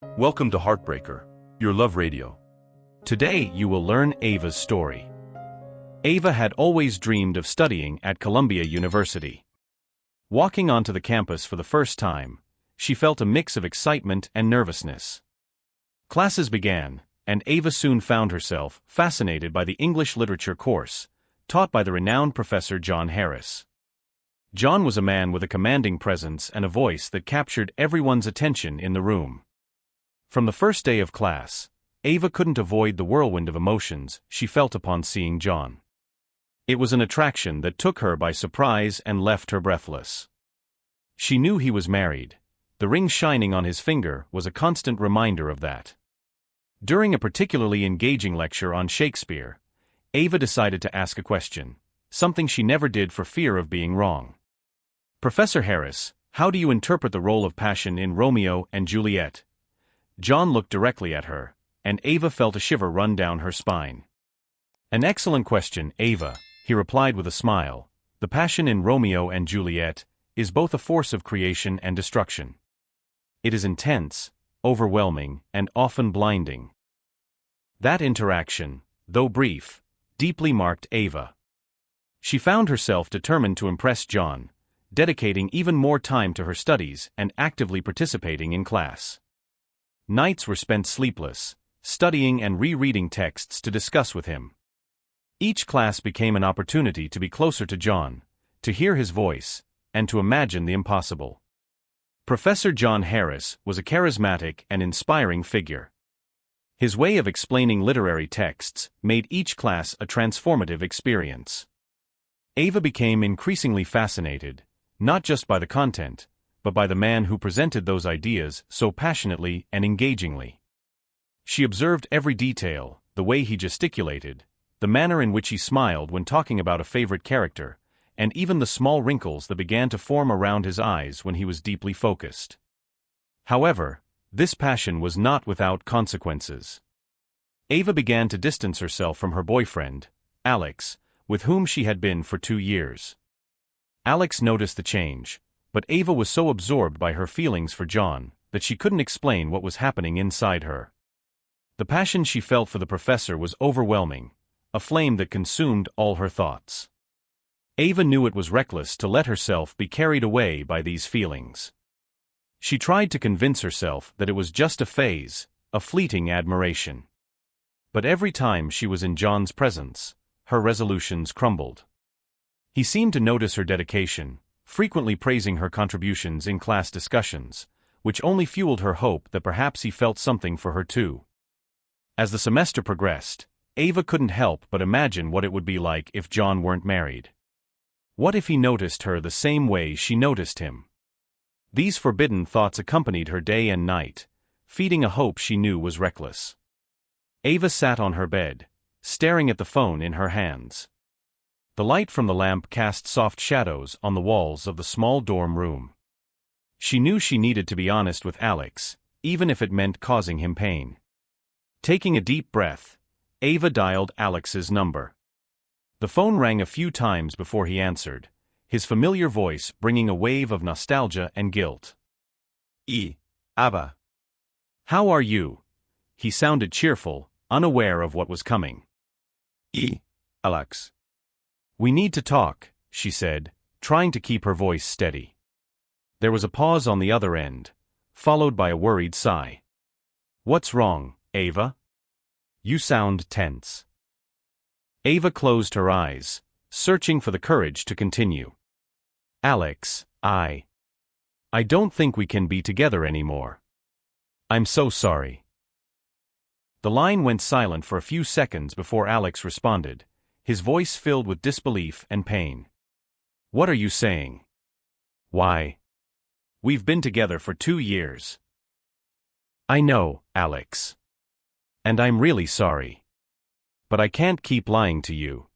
Welcome to Heartbreaker, your love radio. Today you will learn Ava's story. Ava had always dreamed of studying at Columbia University. Walking onto the campus for the first time, she felt a mix of excitement and nervousness. Classes began, and Ava soon found herself fascinated by the English literature course, taught by the renowned Professor John Harris. John was a man with a commanding presence and a voice that captured everyone's attention in the room. From the first day of class, Ava couldn't avoid the whirlwind of emotions she felt upon seeing John. It was an attraction that took her by surprise and left her breathless. She knew he was married. The ring shining on his finger was a constant reminder of that. During a particularly engaging lecture on Shakespeare, Ava decided to ask a question, something she never did for fear of being wrong. "Professor Harris, how do you interpret the role of passion in Romeo and Juliet?" John looked directly at her, and Ava felt a shiver run down her spine. "An excellent question, Ava," he replied with a smile. "The passion in Romeo and Juliet is both a force of creation and destruction. It is intense, overwhelming, and often blinding." That interaction, though brief, deeply marked Ava. She found herself determined to impress John, dedicating even more time to her studies and actively participating in class. Nights were spent sleepless, studying and rereading texts to discuss with him. Each class became an opportunity to be closer to John, to hear his voice, and to imagine the impossible. Professor John Harris was a charismatic and inspiring figure. His way of explaining literary texts made each class a transformative experience. Ava became increasingly fascinated, not just by the content, but by the man who presented those ideas so passionately and engagingly. She observed every detail, the way he gesticulated, the manner in which he smiled when talking about a favorite character, and even the small wrinkles that began to form around his eyes when he was deeply focused. However, this passion was not without consequences. Ava began to distance herself from her boyfriend, Alex, with whom she had been for 2 years. Alex noticed the change, but Ava was so absorbed by her feelings for John that she couldn't explain what was happening inside her. The passion she felt for the professor was overwhelming, a flame that consumed all her thoughts. Ava knew it was reckless to let herself be carried away by these feelings. She tried to convince herself that it was just a phase, a fleeting admiration. But every time she was in John's presence, her resolutions crumbled. He seemed to notice her dedication, frequently praising her contributions in class discussions, which only fueled her hope that perhaps he felt something for her too. As the semester progressed, Ava couldn't help but imagine what it would be like if John weren't married. What if he noticed her the same way she noticed him? These forbidden thoughts accompanied her day and night, feeding a hope she knew was reckless. Ava sat on her bed, staring at the phone in her hands. The light from the lamp cast soft shadows on the walls of the small dorm room. She knew she needed to be honest with Alex, even if it meant causing him pain. Taking a deep breath, Ava dialed Alex's number. The phone rang a few times before he answered, his familiar voice bringing a wave of nostalgia and guilt. Ava. "How are you?" He sounded cheerful, unaware of what was coming. Alex. "We need to talk," she said, trying to keep her voice steady. There was a pause on the other end, followed by a worried sigh. "What's wrong, Ava? You sound tense." Ava closed her eyes, searching for the courage to continue. "Alex, I don't think we can be together anymore. I'm so sorry." The line went silent for a few seconds before Alex responded, his voice filled with disbelief and pain. "What are you saying? Why? We've been together for 2 years." "I know, Alex. And I'm really sorry. But I can't keep lying to you.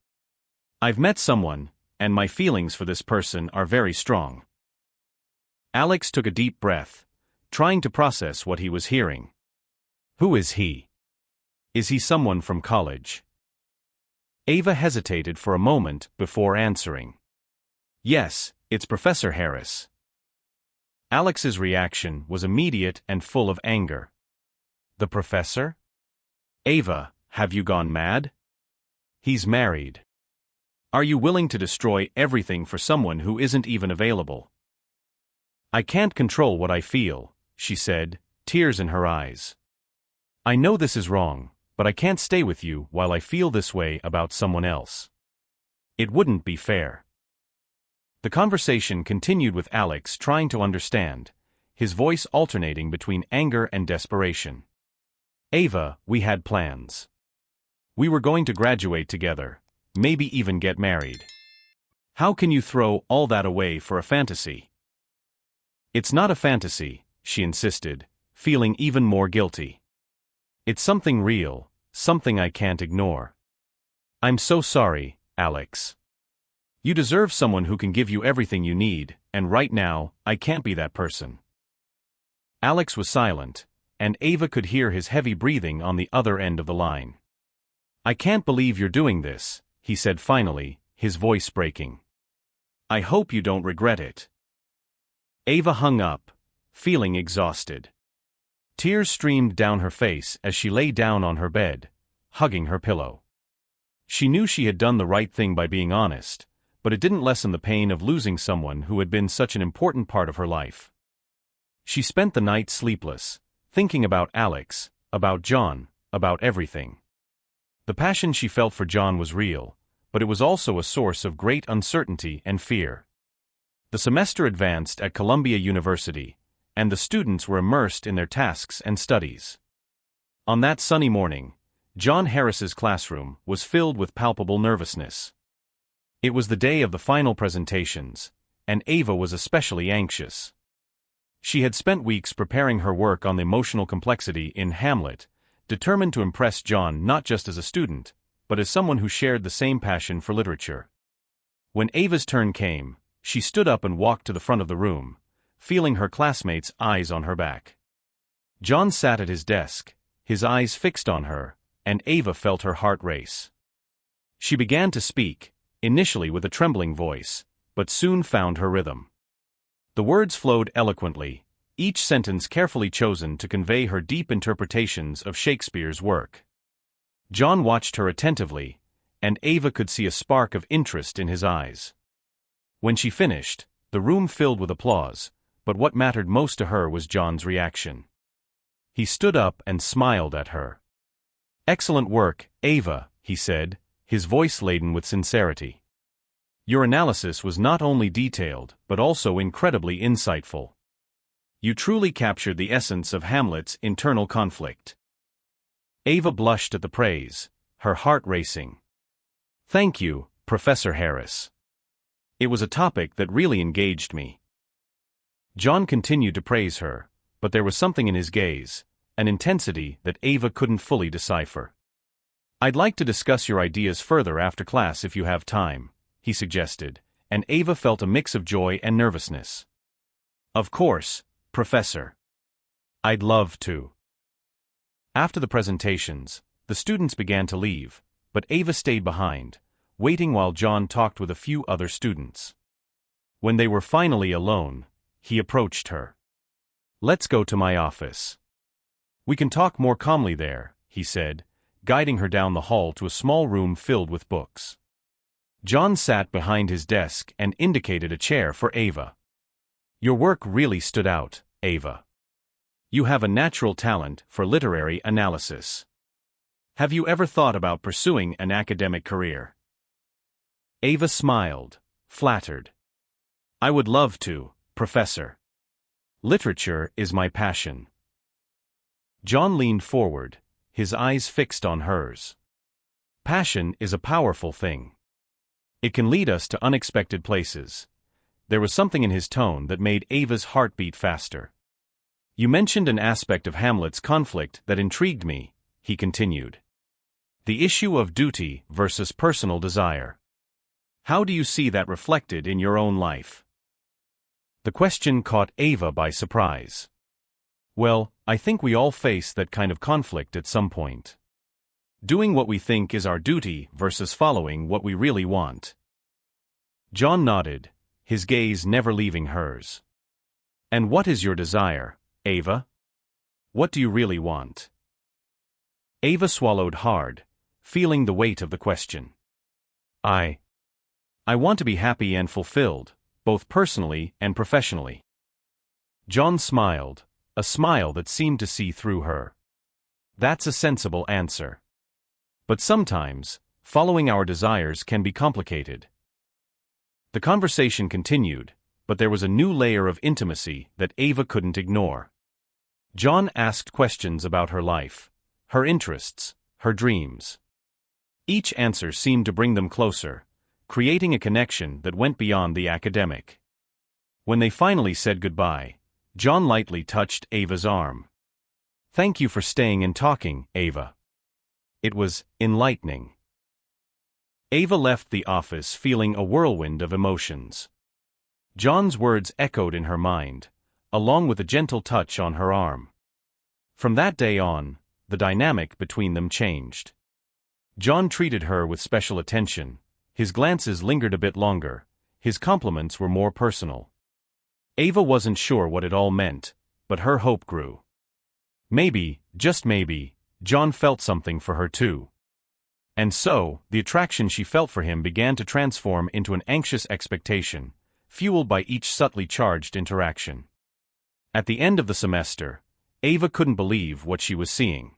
I've met someone, and my feelings for this person are very strong." Alex took a deep breath, trying to process what he was hearing. "Who is he? Is he someone from college?" Ava hesitated for a moment before answering. "Yes, it's Professor Harris." Alex's reaction was immediate and full of anger. The professor? Ava, have you gone mad? He's married. Are you willing to destroy everything for someone who isn't even available? I can't control what I feel, she said, tears in her eyes. I know this is wrong, but I can't stay with you while I feel this way about someone else. It wouldn't be fair. The conversation continued with Alex trying to understand, his voice alternating between anger and desperation. Ava, we had plans. We were going to graduate together, maybe even get married. How can you throw all that away for a fantasy? It's not a fantasy, she insisted, feeling even more guilty. It's something real, something I can't ignore. I'm so sorry, Alex. You deserve someone who can give you everything you need, and right now, I can't be that person. Alex was silent, and Ava could hear his heavy breathing on the other end of the line. I can't believe you're doing this, he said finally, his voice breaking. I hope you don't regret it. Ava hung up, feeling exhausted. Tears streamed down her face as she lay down on her bed, hugging her pillow. She knew she had done the right thing by being honest, but it didn't lessen the pain of losing someone who had been such an important part of her life. She spent the night sleepless, thinking about Alex, about John, about everything. The passion she felt for John was real, but it was also a source of great uncertainty and fear. The semester advanced at Columbia University, and the students were immersed in their tasks and studies. On that sunny morning, John Harris's classroom was filled with palpable nervousness. It was the day of the final presentations, and Ava was especially anxious. She had spent weeks preparing her work on the emotional complexity in Hamlet, determined to impress John not just as a student, but as someone who shared the same passion for literature. When Ava's turn came, she stood up and walked to the front of the room, feeling her classmates' eyes on her back. John sat at his desk, his eyes fixed on her, and Ava felt her heart race. She began to speak, initially with a trembling voice, but soon found her rhythm. The words flowed eloquently, each sentence carefully chosen to convey her deep interpretations of Shakespeare's work. John watched her attentively, and Ava could see a spark of interest in his eyes. When she finished, the room filled with applause, but what mattered most to her was John's reaction. He stood up and smiled at her. "Excellent work, Ava," he said, his voice laden with sincerity. "Your analysis was not only detailed, but also incredibly insightful. You truly captured the essence of Hamlet's internal conflict." Ava blushed at the praise, her heart racing. "Thank you, Professor Harris. It was a topic that really engaged me." John continued to praise her, but there was something in his gaze, an intensity that Ava couldn't fully decipher. "I'd like to discuss your ideas further after class if you have time," he suggested, and Ava felt a mix of joy and nervousness. "Of course, Professor. I'd love to." After the presentations, the students began to leave, but Ava stayed behind, waiting while John talked with a few other students. When they were finally alone, he approached her. "Let's go to my office. We can talk more calmly there," he said, guiding her down the hall to a small room filled with books. John sat behind his desk and indicated a chair for Ava. "Your work really stood out, Ava. You have a natural talent for literary analysis. Have you ever thought about pursuing an academic career?" Ava smiled, flattered. "I would love to, Professor. Literature is my passion." John leaned forward, his eyes fixed on hers. Passion is a powerful thing. It can lead us to unexpected places. There was something in his tone that made Ava's heart beat faster. "You mentioned an aspect of Hamlet's conflict that intrigued me," he continued. "The issue of duty versus personal desire. How do you see that reflected in your own life?" The question caught Ava by surprise. "Well, I think we all face that kind of conflict at some point. Doing what we think is our duty versus following what we really want." John nodded, his gaze never leaving hers. "And what is your desire, Ava? What do you really want?" Ava swallowed hard, feeling the weight of the question. I want to be happy and fulfilled, both personally and professionally. John smiled, a smile that seemed to see through her. That's a sensible answer. But sometimes, following our desires can be complicated. The conversation continued, but there was a new layer of intimacy that Ava couldn't ignore. John asked questions about her life, her interests, her dreams. Each answer seemed to bring them closer, creating a connection that went beyond the academic. When they finally said goodbye, John lightly touched Ava's arm. "Thank you for staying and talking, Ava. It was enlightening." Ava left the office feeling a whirlwind of emotions. John's words echoed in her mind, along with a gentle touch on her arm. From that day on, the dynamic between them changed. John treated her with special attention, his glances lingered a bit longer, his compliments were more personal. Ava wasn't sure what it all meant, but her hope grew. Maybe, just maybe, John felt something for her too. And so, the attraction she felt for him began to transform into an anxious expectation, fueled by each subtly charged interaction. At the end of the semester, Ava couldn't believe what she was seeing.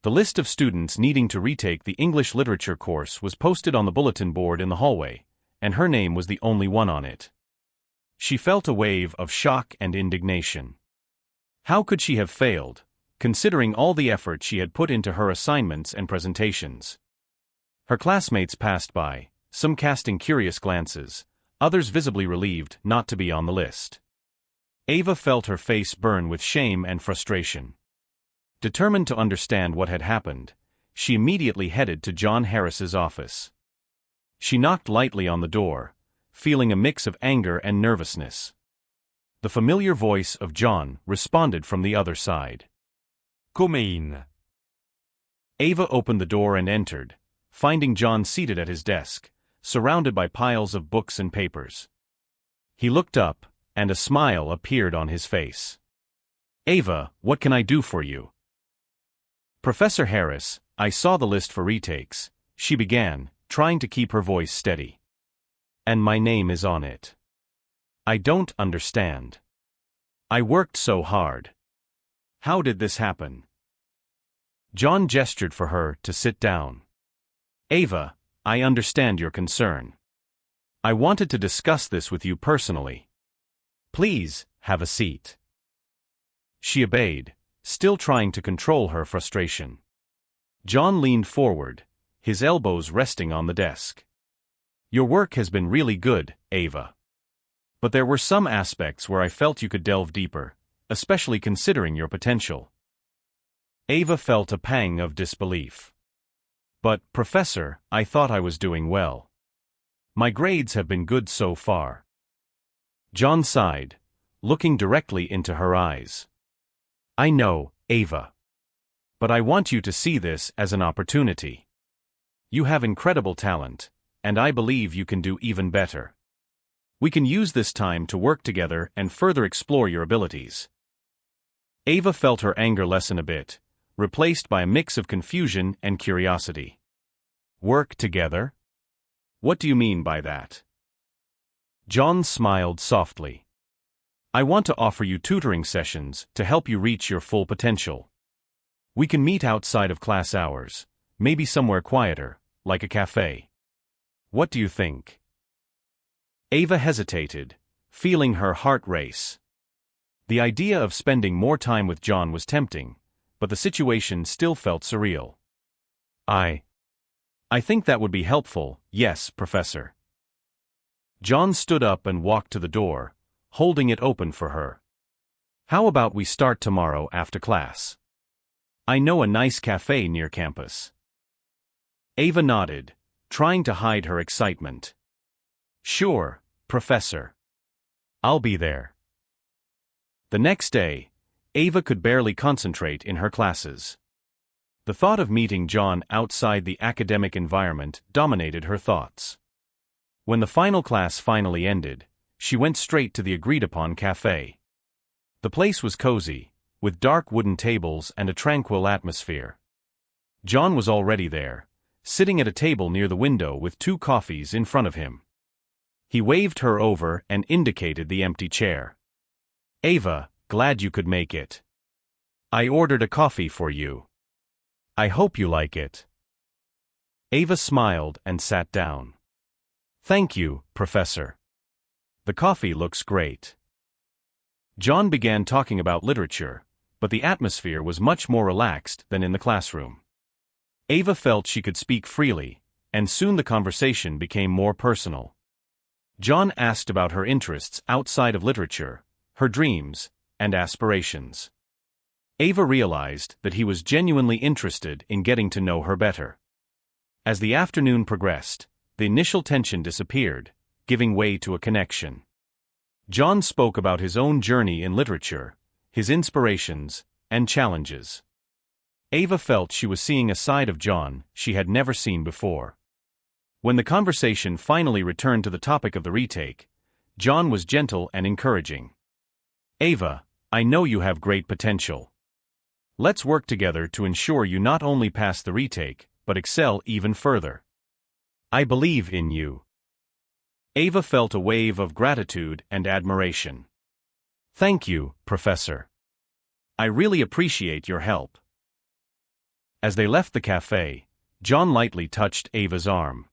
The list of students needing to retake the English literature course was posted on the bulletin board in the hallway, and her name was the only one on it. She felt a wave of shock and indignation. How could she have failed, considering all the effort she had put into her assignments and presentations? Her classmates passed by, some casting curious glances, others visibly relieved not to be on the list. Ava felt her face burn with shame and frustration. Determined to understand what had happened, she immediately headed to John Harris's office. She knocked lightly on the door, feeling a mix of anger and nervousness. The familiar voice of John responded from the other side. Come in. Ava opened the door and entered, finding John seated at his desk, surrounded by piles of books and papers. He looked up, and a smile appeared on his face. "Ava, what can I do for you?" "Professor Harris, I saw the list for retakes," she began, trying to keep her voice steady. "And my name is on it. I don't understand. I worked so hard. How did this happen?" John gestured for her to sit down. "Ava, I understand your concern. I wanted to discuss this with you personally. Please, have a seat." She obeyed, still trying to control her frustration. John leaned forward, his elbows resting on the desk. "Your work has been really good, Ava. But there were some aspects where I felt you could delve deeper, especially considering your potential." Ava felt a pang of disbelief. "But, Professor, I thought I was doing well. My grades have been good so far." John sighed, looking directly into her eyes. "I know, Ava. But I want you to see this as an opportunity. You have incredible talent, and I believe you can do even better. We can use this time to work together and further explore your abilities." Ava felt her anger lessen a bit, replaced by a mix of confusion and curiosity. "Work together? What do you mean by that?" John smiled softly. "I want to offer you tutoring sessions to help you reach your full potential. We can meet outside of class hours, maybe somewhere quieter, like a cafe. What do you think?" Ava hesitated, feeling her heart race. The idea of spending more time with John was tempting, but the situation still felt surreal. I think that would be helpful, yes, Professor." John stood up and walked to the door, holding it open for her. "How about we start tomorrow after class? I know a nice cafe near campus." Ava nodded, trying to hide her excitement. "Sure, Professor. I'll be there." The next day, Ava could barely concentrate in her classes. The thought of meeting John outside the academic environment dominated her thoughts. When the final class finally ended, she went straight to the agreed-upon cafe. The place was cozy, with dark wooden tables and a tranquil atmosphere. John was already there, sitting at a table near the window with 2 coffees in front of him. He waved her over and indicated the empty chair. "Ava, glad you could make it. I ordered a coffee for you. I hope you like it." Ava smiled and sat down. "Thank you, Professor. The coffee looks great." John began talking about literature, but the atmosphere was much more relaxed than in the classroom. Ava felt she could speak freely, and soon the conversation became more personal. John asked about her interests outside of literature, her dreams, and aspirations. Ava realized that he was genuinely interested in getting to know her better. As the afternoon progressed, the initial tension disappeared, giving way to a connection. John spoke about his own journey in literature, his inspirations, and challenges. Ava felt she was seeing a side of John she had never seen before. When the conversation finally returned to the topic of the retake, John was gentle and encouraging. "Ava, I know you have great potential. Let's work together to ensure you not only pass the retake, but excel even further. I believe in you." Ava felt a wave of gratitude and admiration. "Thank you, Professor. I really appreciate your help." As they left the cafe, John lightly touched Ava's arm.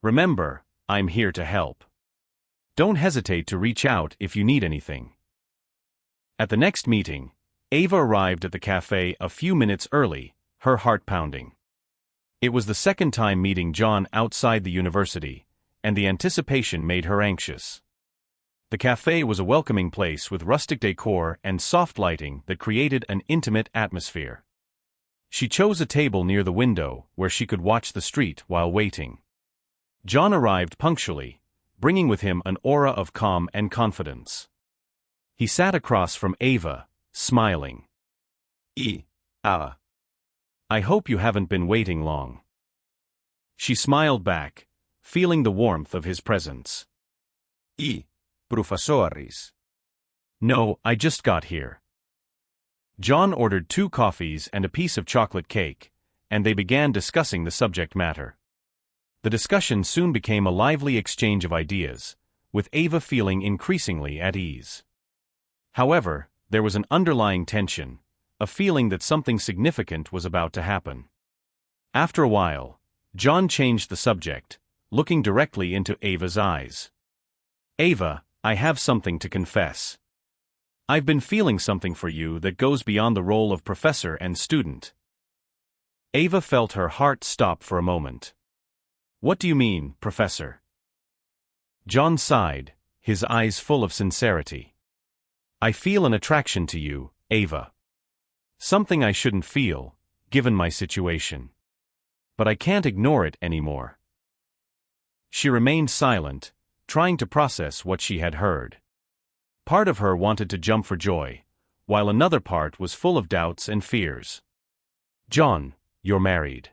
"Remember, I'm here to help. Don't hesitate to reach out if you need anything." At the next meeting, Ava arrived at the cafe a few minutes early, her heart pounding. It was the second time meeting John outside the university, and the anticipation made her anxious. The cafe was a welcoming place with rustic decor and soft lighting that created an intimate atmosphere. She chose a table near the window where she could watch the street while waiting. John arrived punctually, bringing with him an aura of calm and confidence. He sat across from Ava, smiling. "I hope you haven't been waiting long." She smiled back, feeling the warmth of his presence. Professores. "No, I just got here." John ordered 2 coffees and a piece of chocolate cake, and they began discussing the subject matter. The discussion soon became a lively exchange of ideas, with Ava feeling increasingly at ease. However, there was an underlying tension, a feeling that something significant was about to happen. After a while, John changed the subject, looking directly into Ava's eyes. "Ava, I have something to confess. I've been feeling something for you that goes beyond the role of professor and student." Ava felt her heart stop for a moment. "What do you mean, Professor?" John sighed, his eyes full of sincerity. "I feel an attraction to you, Ava. Something I shouldn't feel, given my situation. But I can't ignore it anymore." She remained silent, trying to process what she had heard. Part of her wanted to jump for joy, while another part was full of doubts and fears. "John, you're married.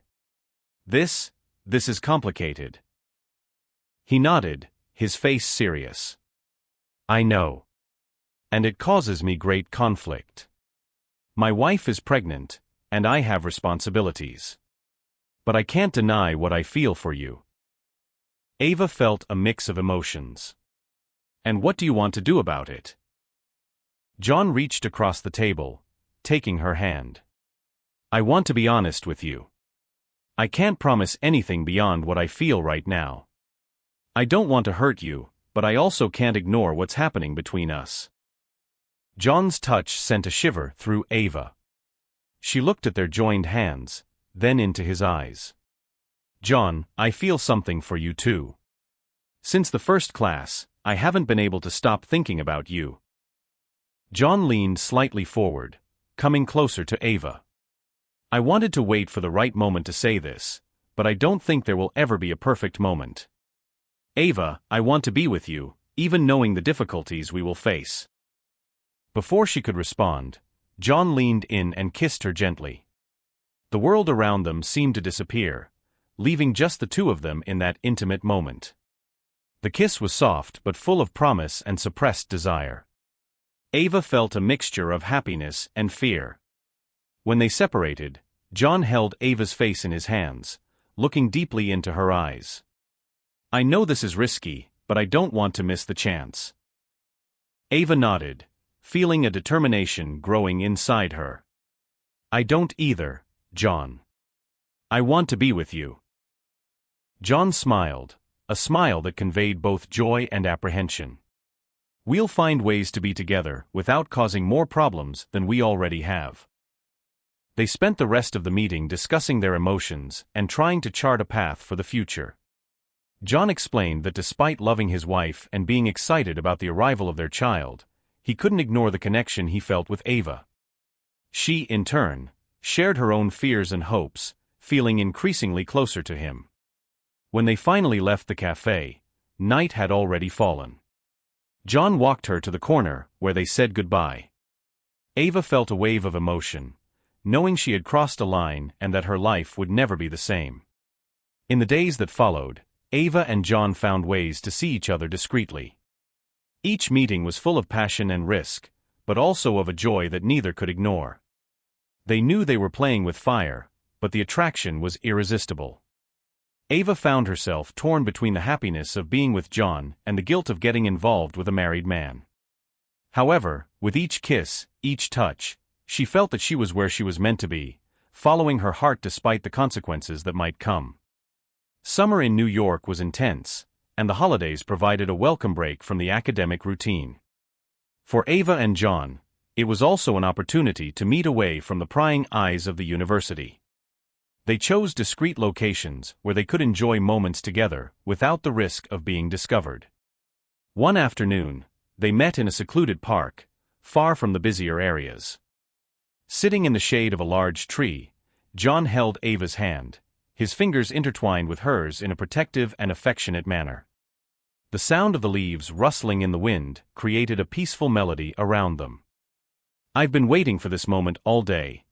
This is complicated." He nodded, his face serious. "I know. And it causes me great conflict. My wife is pregnant, and I have responsibilities. But I can't deny what I feel for you." Ava felt a mix of emotions. "And what do you want to do about it?" John reached across the table, taking her hand. "I want to be honest with you. I can't promise anything beyond what I feel right now. I don't want to hurt you, but I also can't ignore what's happening between us." John's touch sent a shiver through Ava. She looked at their joined hands, then into his eyes. "John, I feel something for you too. Since the first class, I haven't been able to stop thinking about you." John leaned slightly forward, coming closer to Ava. "I wanted to wait for the right moment to say this, but I don't think there will ever be a perfect moment. Ava, I want to be with you, even knowing the difficulties we will face." Before she could respond, John leaned in and kissed her gently. The world around them seemed to disappear, leaving just the two of them in that intimate moment. The kiss was soft but full of promise and suppressed desire. Ava felt a mixture of happiness and fear. When they separated, John held Ava's face in his hands, looking deeply into her eyes. "I know this is risky, but I don't want to miss the chance." Ava nodded, feeling a determination growing inside her. "I don't either, John. I want to be with you." John smiled, a smile that conveyed both joy and apprehension. "We'll find ways to be together without causing more problems than we already have." They spent the rest of the meeting discussing their emotions and trying to chart a path for the future. John explained that despite loving his wife and being excited about the arrival of their child, he couldn't ignore the connection he felt with Ava. She, in turn, shared her own fears and hopes, feeling increasingly closer to him. When they finally left the cafe, night had already fallen. John walked her to the corner, where they said goodbye. Ava felt a wave of emotion, knowing she had crossed a line and that her life would never be the same. In the days that followed, Ava and John found ways to see each other discreetly. Each meeting was full of passion and risk, but also of a joy that neither could ignore. They knew they were playing with fire, but the attraction was irresistible. Ava found herself torn between the happiness of being with John and the guilt of getting involved with a married man. However, with each kiss, each touch, she felt that she was where she was meant to be, following her heart despite the consequences that might come. Summer in New York was intense, and the holidays provided a welcome break from the academic routine. For Ava and John, it was also an opportunity to meet away from the prying eyes of the university. They chose discreet locations where they could enjoy moments together without the risk of being discovered. One afternoon, they met in a secluded park, far from the busier areas. Sitting in the shade of a large tree, John held Ava's hand, his fingers intertwined with hers in a protective and affectionate manner. The sound of the leaves rustling in the wind created a peaceful melody around them. "I've been waiting for this moment all day,"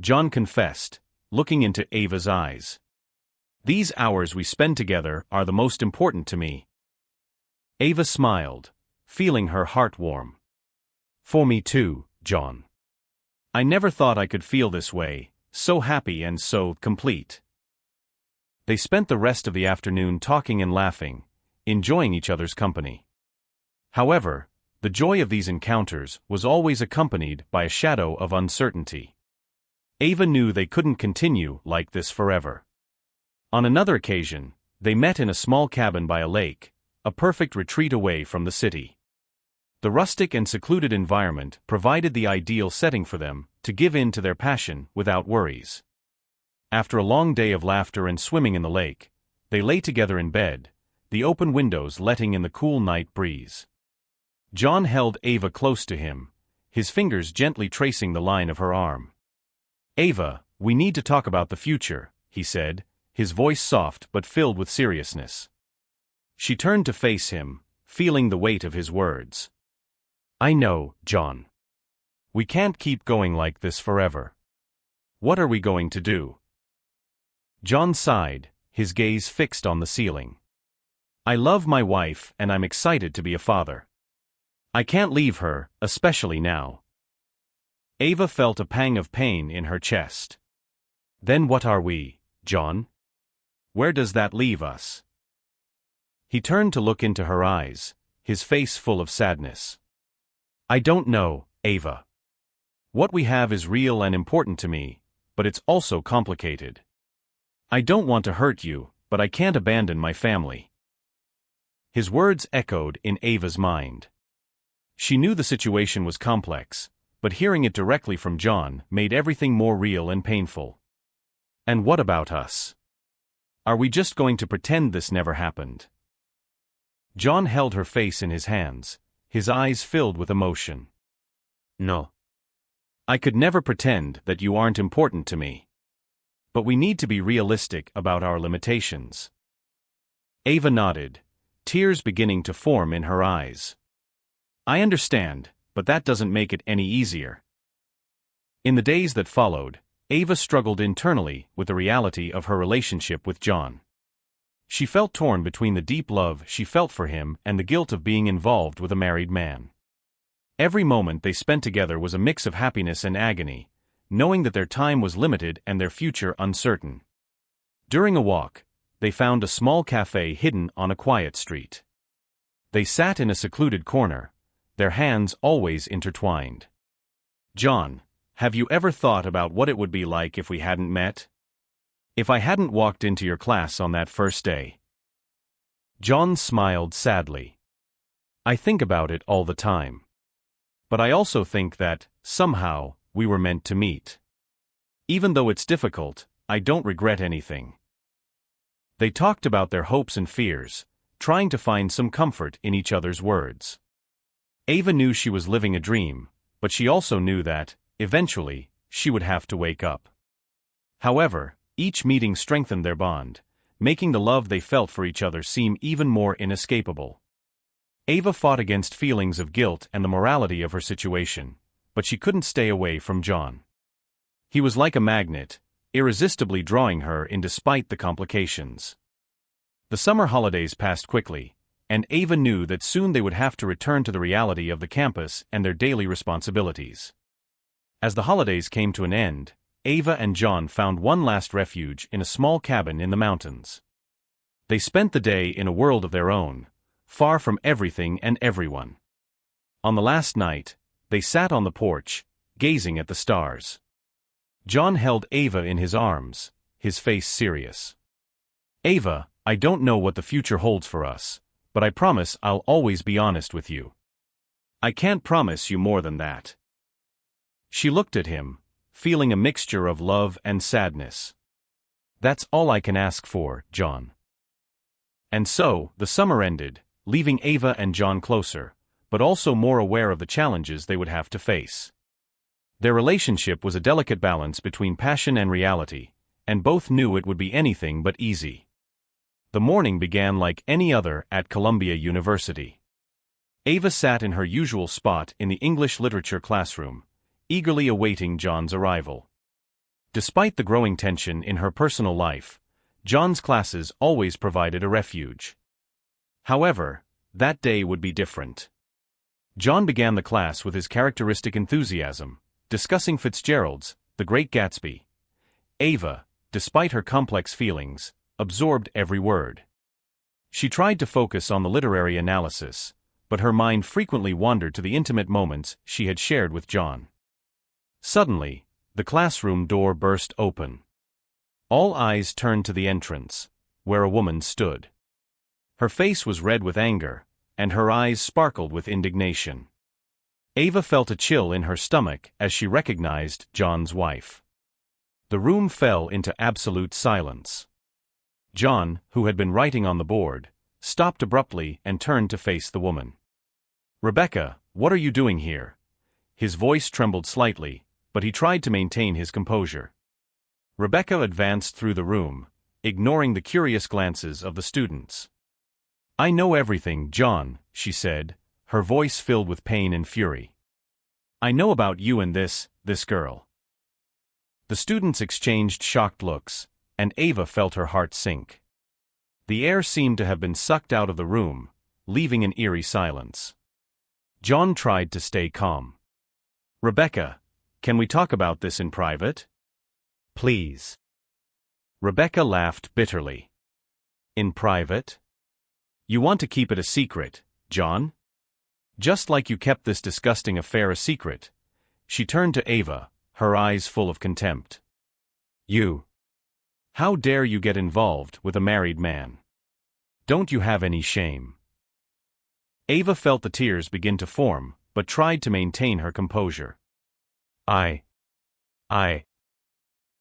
John confessed, looking into Ava's eyes. "These hours we spend together are the most important to me." Ava smiled, feeling her heart warm. "For me too, John. I never thought I could feel this way, so happy and so complete." They spent the rest of the afternoon talking and laughing, enjoying each other's company. However, the joy of these encounters was always accompanied by a shadow of uncertainty. Ava knew they couldn't continue like this forever. On another occasion, they met in a small cabin by a lake, a perfect retreat away from the city. The rustic and secluded environment provided the ideal setting for them to give in to their passion without worries. After a long day of laughter and swimming in the lake, they lay together in bed, the open windows letting in the cool night breeze. John held Ava close to him, his fingers gently tracing the line of her arm. "Ava, we need to talk about the future," he said, his voice soft but filled with seriousness. She turned to face him, feeling the weight of his words. "I know, John. We can't keep going like this forever. What are we going to do?" John sighed, his gaze fixed on the ceiling. "I love my wife and I'm excited to be a father. I can't leave her, especially now." Ava felt a pang of pain in her chest. "Then what are we, John? Where does that leave us?" He turned to look into her eyes, his face full of sadness. "I don't know, Ava. What we have is real and important to me, but it's also complicated. I don't want to hurt you, but I can't abandon my family." His words echoed in Ava's mind. She knew the situation was complex, but hearing it directly from John made everything more real and painful. "And what about us? Are we just going to pretend this never happened?" John held her face in his hands, his eyes filled with emotion. "No. I could never pretend that you aren't important to me. But we need to be realistic about our limitations." Ava nodded, tears beginning to form in her eyes. "I understand, but that doesn't make it any easier." In the days that followed, Ava struggled internally with the reality of her relationship with John. She felt torn between the deep love she felt for him and the guilt of being involved with a married man. Every moment they spent together was a mix of happiness and agony, knowing that their time was limited and their future uncertain. During a walk, they found a small cafe hidden on a quiet street. They sat in a secluded corner, their hands always intertwined. "John, have you ever thought about what it would be like if we hadn't met? If I hadn't walked into your class on that first day?" John smiled sadly. "I think about it all the time. But I also think that, somehow, we were meant to meet. Even though it's difficult, I don't regret anything." They talked about their hopes and fears, trying to find some comfort in each other's words. Ava knew she was living a dream, but she also knew that, eventually, she would have to wake up. However, each meeting strengthened their bond, making the love they felt for each other seem even more inescapable. Ava fought against feelings of guilt and the morality of her situation, but she couldn't stay away from John. He was like a magnet, irresistibly drawing her in despite the complications. The summer holidays passed quickly, and Ava knew that soon they would have to return to the reality of the campus and their daily responsibilities. As the holidays came to an end, Ava and John found one last refuge in a small cabin in the mountains. They spent the day in a world of their own, far from everything and everyone. On the last night, they sat on the porch, gazing at the stars. John held Ava in his arms, his face serious. "Ava, I don't know what the future holds for us, but I promise I'll always be honest with you. I can't promise you more than that." She looked at him, feeling a mixture of love and sadness. "That's all I can ask for, John." And so, the summer ended, leaving Ava and John closer, but also more aware of the challenges they would have to face. Their relationship was a delicate balance between passion and reality, and both knew it would be anything but easy. The morning began like any other at Columbia University. Ava sat in her usual spot in the English literature classroom, eagerly awaiting John's arrival. Despite the growing tension in her personal life, John's classes always provided a refuge. However, that day would be different. John began the class with his characteristic enthusiasm, discussing Fitzgerald's The Great Gatsby. Ava, despite her complex feelings, absorbed every word. She tried to focus on the literary analysis, but her mind frequently wandered to the intimate moments she had shared with John. Suddenly, the classroom door burst open. All eyes turned to the entrance, where a woman stood. Her face was red with anger, and her eyes sparkled with indignation. Ava felt a chill in her stomach as she recognized John's wife. The room fell into absolute silence. John, who had been writing on the board, stopped abruptly and turned to face the woman. "Rebecca, what are you doing here?" His voice trembled slightly, but he tried to maintain his composure. Rebecca advanced through the room, ignoring the curious glances of the students. "I know everything, John," she said, her voice filled with pain and fury. "I know about you and this girl." The students exchanged shocked looks, and Ava felt her heart sink. The air seemed to have been sucked out of the room, leaving an eerie silence. John tried to stay calm. "Rebecca, can we talk about this in private? Please." Rebecca laughed bitterly. "In private? You want to keep it a secret, John? Just like you kept this disgusting affair a secret." She turned to Ava, her eyes full of contempt. "You. How dare you get involved with a married man? Don't you have any shame?" Ava felt the tears begin to form, but tried to maintain her composure. I.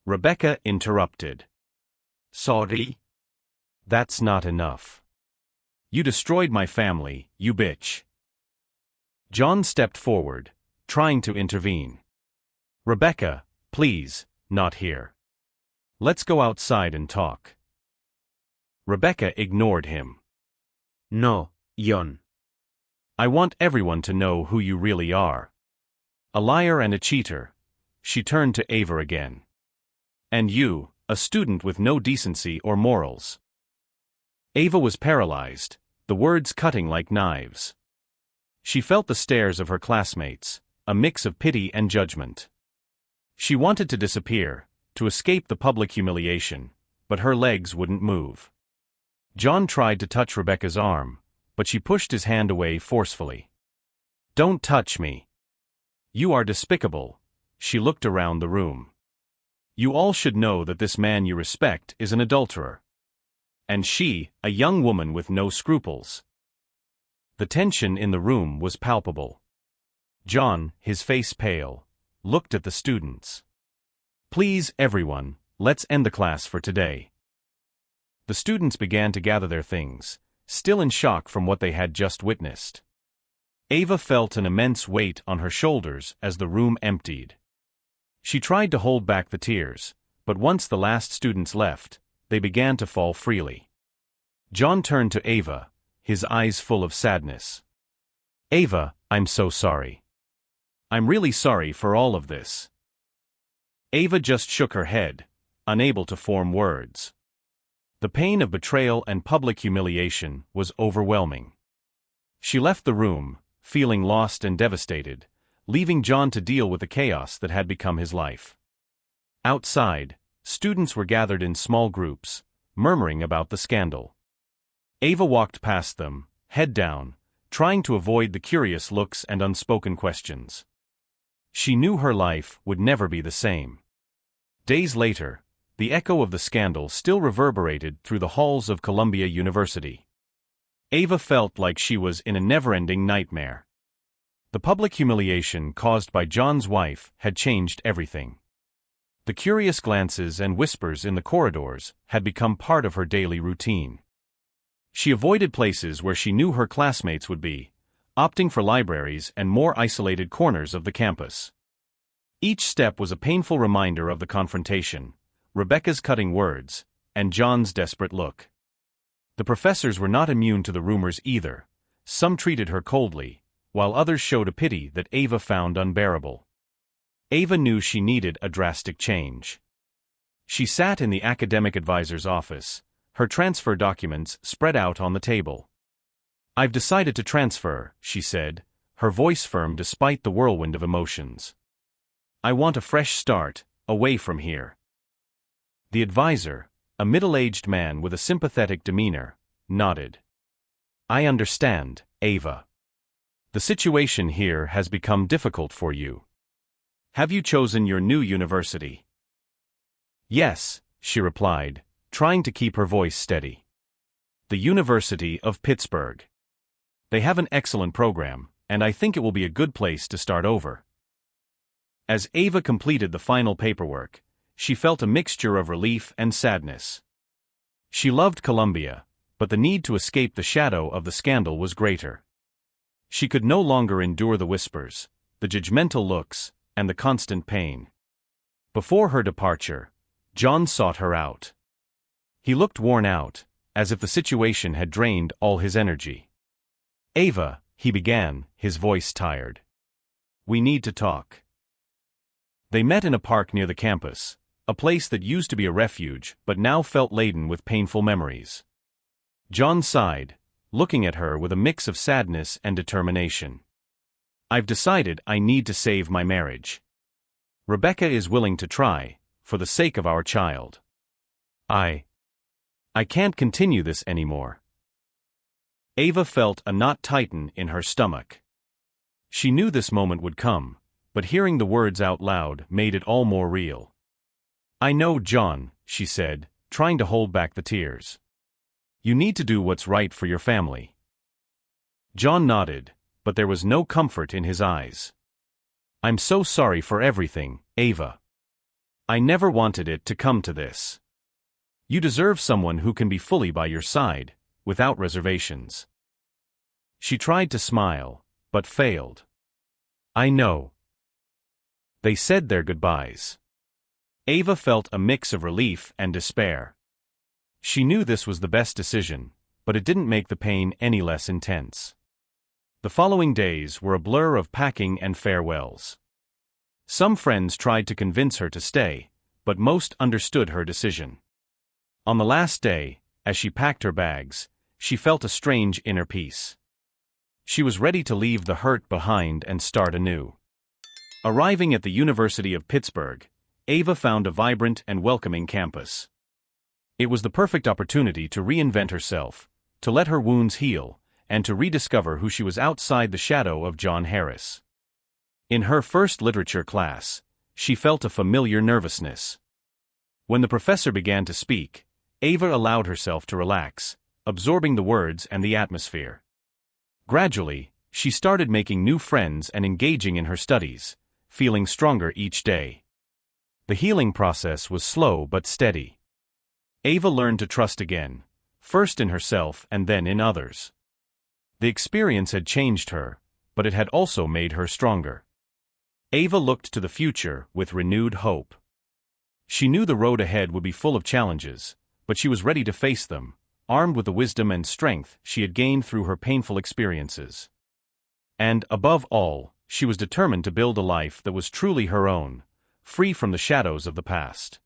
Rebecca interrupted. "Sorry? That's not enough. You destroyed my family, you bitch." John stepped forward, trying to intervene. "Rebecca, please, not here. Let's go outside and talk." Rebecca ignored him. "No, John. I want everyone to know who you really are. A liar and a cheater." She turned to Ava again. "And you, a student with no decency or morals." Ava was paralyzed, the words cutting like knives. She felt the stares of her classmates, a mix of pity and judgment. She wanted to disappear, to escape the public humiliation, but her legs wouldn't move. John tried to touch Rebecca's arm, but she pushed his hand away forcefully. "Don't touch me. You are despicable." She looked around the room. "You all should know that this man you respect is an adulterer. And she, a young woman with no scruples." The tension in the room was palpable. John, his face pale, looked at the students. "Please, everyone, let's end the class for today." The students began to gather their things, still in shock from what they had just witnessed. Ava felt an immense weight on her shoulders as the room emptied. She tried to hold back the tears, but once the last students left, they began to fall freely. John turned to Ava, his eyes full of sadness. "Ava, I'm so sorry. I'm really sorry for all of this." Ava just shook her head, unable to form words. The pain of betrayal and public humiliation was overwhelming. She left the room, feeling lost and devastated, leaving John to deal with the chaos that had become his life. Outside, students were gathered in small groups, murmuring about the scandal. Ava walked past them, head down, trying to avoid the curious looks and unspoken questions. She knew her life would never be the same. Days later, the echo of the scandal still reverberated through the halls of Columbia University. Ava felt like she was in a never-ending nightmare. The public humiliation caused by John's wife had changed everything. The curious glances and whispers in the corridors had become part of her daily routine. She avoided places where she knew her classmates would be, opting for libraries and more isolated corners of the campus. Each step was a painful reminder of the confrontation, Rebecca's cutting words, and John's desperate look. The professors were not immune to the rumors either. Some treated her coldly, while others showed a pity that Ava found unbearable. Ava knew she needed a drastic change. She sat in the academic advisor's office, her transfer documents spread out on the table. "I've decided to transfer," she said, her voice firm despite the whirlwind of emotions. "I want a fresh start, away from here." The advisor, a middle-aged man with a sympathetic demeanor, nodded. "I understand, Ava. The situation here has become difficult for you. Have you chosen your new university?" "Yes," she replied, trying to keep her voice steady. "The University of Pittsburgh. They have an excellent program, and I think it will be a good place to start over." As Ava completed the final paperwork, she felt a mixture of relief and sadness. She loved Columbia, but the need to escape the shadow of the scandal was greater. She could no longer endure the whispers, the judgmental looks, and the constant pain. Before her departure, John sought her out. He looked worn out, as if the situation had drained all his energy. "Ava," he began, his voice tired. "We need to talk." They met in a park near the campus, a place that used to be a refuge but now felt laden with painful memories. John sighed, looking at her with a mix of sadness and determination. "I've decided I need to save my marriage. Rebecca is willing to try, for the sake of our child. I can't continue this anymore." Ava felt a knot tighten in her stomach. She knew this moment would come, but hearing the words out loud made it all more real. "I know, John," she said, trying to hold back the tears. "You need to do what's right for your family." John nodded, but there was no comfort in his eyes. "I'm so sorry for everything, Ava. I never wanted it to come to this. You deserve someone who can be fully by your side, without reservations." She tried to smile, but failed. "I know." They said their goodbyes. Ava felt a mix of relief and despair. She knew this was the best decision, but it didn't make the pain any less intense. The following days were a blur of packing and farewells. Some friends tried to convince her to stay, but most understood her decision. On the last day, as she packed her bags, she felt a strange inner peace. She was ready to leave the hurt behind and start anew. Arriving at the University of Pittsburgh, Ava found a vibrant and welcoming campus. It was the perfect opportunity to reinvent herself, to let her wounds heal, and to rediscover who she was outside the shadow of John Harris. In her first literature class, she felt a familiar nervousness. When the professor began to speak, Ava allowed herself to relax, absorbing the words and the atmosphere. Gradually, she started making new friends and engaging in her studies, feeling stronger each day. The healing process was slow but steady. Ava learned to trust again, first in herself and then in others. The experience had changed her, but it had also made her stronger. Ava looked to the future with renewed hope. She knew the road ahead would be full of challenges, but she was ready to face them, armed with the wisdom and strength she had gained through her painful experiences. And, above all, she was determined to build a life that was truly her own, free from the shadows of the past.